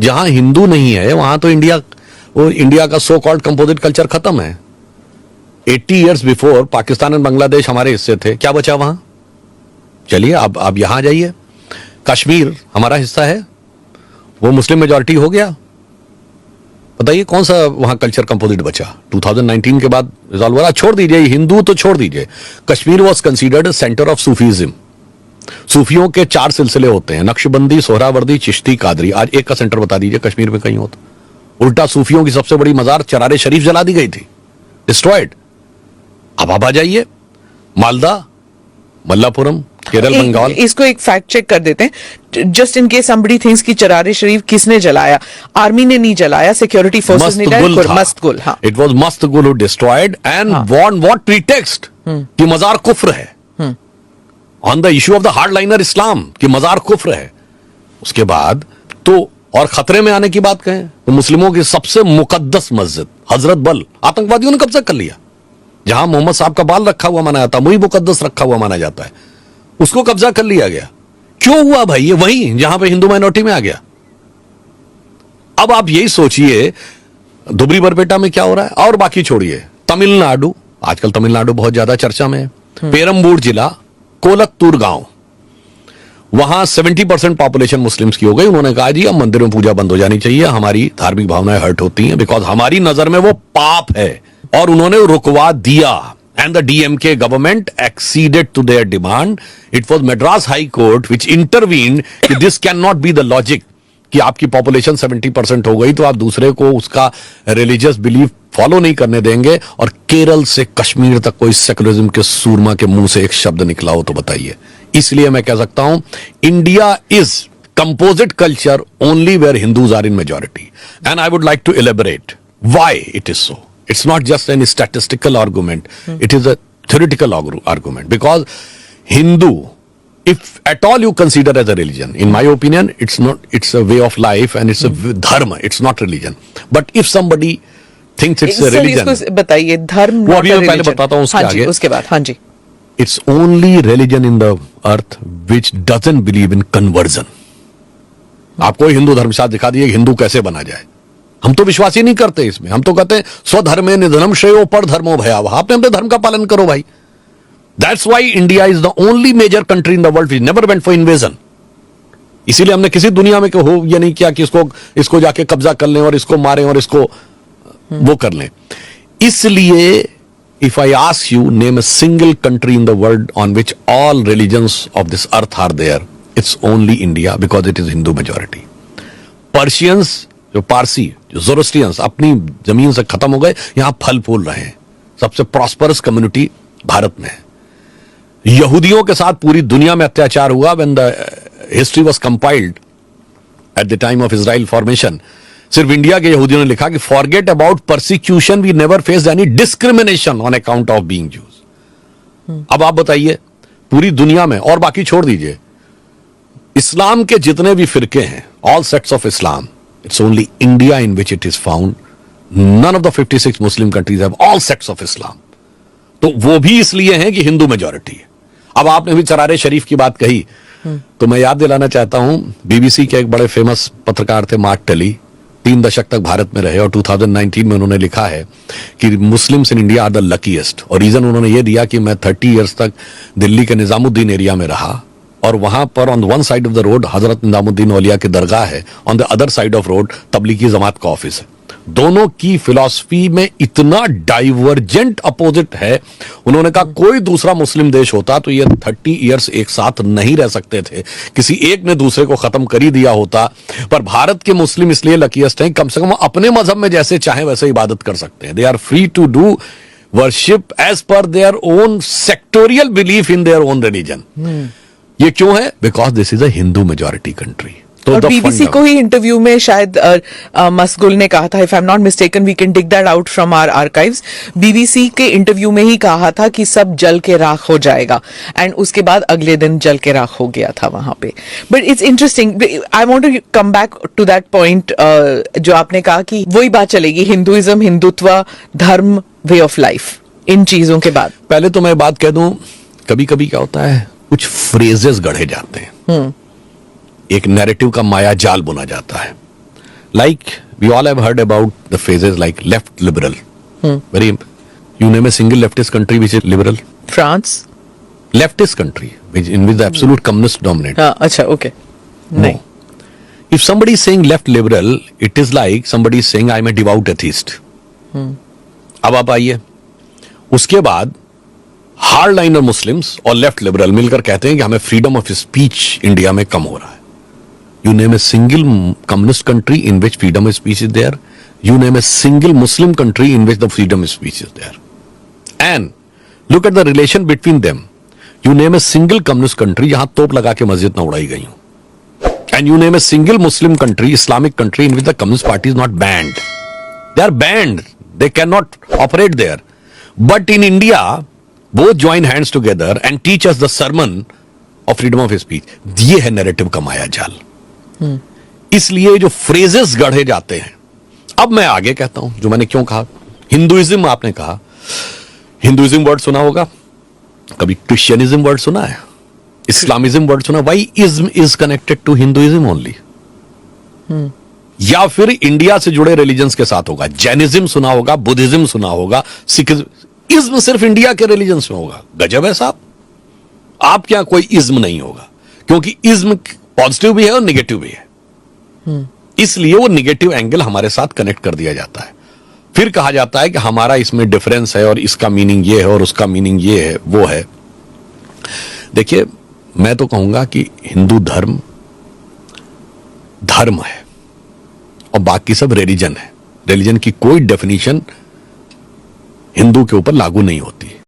जहां हिंदू नहीं है वहां तो इंडिया का सो कॉल्ड कंपोजिट कल्चर खत्म है। 80 इयर्स बिफोर पाकिस्तान और बांग्लादेश हमारे हिस्से थे, क्या बचा वहां? चलिए अब यहां जाइए, कश्मीर हमारा हिस्सा है, वो मुस्लिम मेजॉरिटी हो गया, बताइए कौन सा वहां कल्चर कंपोजिट बचा? 2019 के बाद रिजॉल्व हो रहा। छोड़ दीजिए हिंदू तो छोड़ दीजिए, Kashmir was considered centre of Sufism. सूफियों के 4 सिलसिले होते हैं, नक्शबंदी, सोहरावर्दी, चिश्ती, कादरी। आज एक का सेंटर बता दीजिए कश्मीर में कहीं हो तो। उल्टा सूफियों की सबसे बड़ी मजार चरारे शरीफ जला दी गई थी, डिस्ट्रॉयड। अब आप आ जाइए मालदा, मल्लापुरम, केरल, बंगाल। इसको एक फैक्ट चेक कर देते हैं, just in case somebody thinks कि चरारे शरीफ किसने जलाया? आर्मी ने नहीं जलाया, सिक्योरिटी फोर्सेस ने जलाया। मस्तगुल, हाँ, it was Mastgul who destroyed and on what pretext कि मजार कुफ्र है, on the issue of the hardliner Islam कि मजार कुफ्र है। उसके बाद तो और खतरे में आने की बात कहें तो मुस्लिमों की सबसे मुकद्दस मस्जिद हजरत बल आतंकवादियों ने कब्जा कर लिया। जहां मोहम्मद साहब का बाल रखा हुआ माना जाता, वही मुकद्दस रखा हुआ माना जाता है, उसको कब्जा कर लिया गया। क्यों हुआ भाई? ये वही जहां पे हिंदू माइनॉरिटी में आ गया। अब आप यही सोचिए धुबरी बरपेटा में क्या हो रहा है, और बाकी छोड़िए तमिलनाडु, आजकल तमिलनाडु बहुत ज्यादा चर्चा में है। पेरम्बूर जिला, कोलत्तूर गांव, वहां 70% पॉपुलेशन मुस्लिम्स की हो गई। उन्होंने कहा जी अब मंदिरों में पूजा बंद हो जानी चाहिए, हमारी धार्मिक भावनाएं हर्ट होती हैं, बिकॉज हमारी नजर में वो पाप है। और उन्होंने रुकवा दिया and the DMK government acceded to their demand. It was Madras high court which intervened कि this can not be the logic कि आपकी पॉपुलेशन 70% हो गई तो आप दूसरे को उसका रिलीजियस बिलीफ फॉलो नहीं करने देंगे। और केरल से कश्मीर तक कोई सेकुलरिज्म के सूरमा के मुंह से एक शब्द निकला हो तो बताइए। इसलिए मैं कह सकता हूं India is composite culture only where Hindus are in majority, and I would like to elaborate why it is so. It's not just any statistical argument. It is a theoretical argument, because Hindu, if at all you consider as a religion, in my opinion, it's not. It's a way of life and it's a dharma. It's not religion. But if somebody thinks it's a religion, इसको बताइए धर्म। वो अभी मैं पहले बताता हूँ उसके आगे। उसके बाद हाँ जी। It's only religion in the earth which doesn't believe in conversion. आपको हिंदू धर्मशास्त्र दिखा दिए हिंदू कैसे बना जाए, हम तो विश्वास ही नहीं करते इसमें। हम तो कहते हैं स्वधर्मे निधनम श्रेयो पर धर्मो भयावह। आपने अपने धर्म का पालन करो भाई। That's why India is the only major country in the world which never went for invasion. इसीलिए हमने किसी दुनिया में हो ये नहीं किया कि इसको जाके कब्जा कर लें और इसको मारें और इसको वो कर लें। इसलिए if I ask you name a single country in the world on which all religions of this earth are there, it's only India, because it is Hindu majority. Persians, जो पारसी, जो ज़ोरोस्ट्रियंस अपनी जमीन से खत्म हो गए, यहां फल फूल रहे हैं। सबसे प्रॉस्परस कम्युनिटी भारत में है। यहूदियों के साथ पूरी दुनिया में अत्याचार हुआ when the history was compiled at the time of Israel formation. सिर्फ इंडिया के यहूदियों ने लिखा कि forget about persecution, we never faced any discrimination on account of being Jews. अब आप बताइए पूरी दुनिया में, और बाकी छोड़ दीजिए, इस्लाम के जितने भी फिरके हैं, all sects of Islam, it's only India in which it is found. None of the 56 Muslim countries have all sects of Islam. तो वो भी इसलिए हैं कि हिंदू मेजॉरिटी है। अब आपने भी चरारे शरीफ की बात कही, तो मैं याद दिलाना चाहता हूं, बीबीसी के एक बड़े फेमस पत्रकार थे मार्क टली, 3 दशक तक भारत में रहे, और 2019 में उन्होंने लिखा है कि Muslims in India are the luckiest. और रीजन उन्होंने ये दिया कि मैं 30 ईयर्स तक दिल्ली के निजामुद्दीन एरिया में रहा, और वहां पर on one side of the road Hazrat Nizamuddin Auliya की दरगाह है, on the other side of road Tablighi Jamaat का ऑफिस है। दोनों की फिलॉसफी में इतना डाइवर्जेंट अपोजिट है। उन्होंने कहा कोई दूसरा मुस्लिम देश होता तो ये 30 इयर्स एक साथ नहीं रह सकते थे, किसी एक ने दूसरे को खत्म कर ही दिया होता। पर भारत के मुस्लिम इसलिए लकीएस्ट हैं, कम से कम अपने मजहब में जैसे चाहे वैसे इबादत कर सकते हैं। They are free to do worship as per their own sectorial belief in their own religion. ये क्यों है? Because this is a Hindu majority country. तो और बीबीसी को ही इंटरव्यू में शायद मसगुल ने कहा था, if I am not mistaken, we can dig that out from our archives, BBC के इंटरव्यू में ही कहा था कि सब जल के राख हो जाएगा, एंड उसके बाद अगले दिन जल के राख हो गया था वहां पे। But it's interesting, I want to come back to that point जो आपने कहा कि वही बात चलेगी, हिंदुइज्म, हिंदुत्व, धर्म, वे ऑफ लाइफ, इन चीजों के बाद। पहले तो मैं बात कह दूं, कभी कभी क्या होता है, कुछ फ्रेजेस गढ़े जाते हैं, एक नैरेटिव का माया जाल बुना जाता है। Like we all have heard about the phrases like left liberal. Very. You name a single leftist country which is liberal. France. Leftist country in which the absolute communist dominate. हाँ अच्छा okay. नहीं. If somebody is saying left liberal, it is like somebody is saying I am a devout atheist. अब आप आइए, उसके बाद hard liner Muslims और left liberal मिलकर कहते हैं कि हमें फ्रीडम ऑफ स्पीच इंडिया में कम हो रहा है. You name a single communist country in which freedom of speech is there. You name a single Muslim country in which the freedom of speech is there. And look at the relation between them. You name a single communist country जहां तोप लगा के मस्जिद ना उड़ाई गई हो. And you name a single Muslim country, Islamic country in which the Communist Party is not banned. They are banned. They cannot operate there. But in India, both join hands together and teach us the sermon of freedom of speech. ये है narrative का माया जाल. इसलिए जो phrases गढ़े जाते हैं, अब मैं आगे कहता हूं जो मैंने क्यों कहा. हिंदुइज्म आपने कहा, हिंदुइज्म वर्ड सुना होगा, कभी क्रिश्चियनिज्म वर्ड सुना है, इस्लामिज्म वर्ड सुना. Why ism is connected to Hinduism only. या फिर इंडिया से जुड़े रिलीजन्स के साथ होगा. जैनिज्म सुना होगा, बुद्धिज्म सुना होगा, सिखिज्म. इज्म सिर्फ इंडिया के रिलीजन्स में होगा. गजब है साहब, आपके यहां कोई इज्म नहीं होगा, क्योंकि इज्म पॉजिटिव भी है और निगेटिव भी है. इसलिए वो निगेटिव एंगल हमारे साथ कनेक्ट कर दिया जाता है. फिर कहा जाता है कि हमारा इसमें डिफरेंस है और इसका मीनिंग ये है और उसका मीनिंग ये है, वो है. देखिए, मैं तो कहूंगा कि हिंदू धर्म धर्म है और बाकी सब रिलीजन है. रिलीजन की कोई डेफिनेशन हिंदू के ऊपर लागू नहीं होती.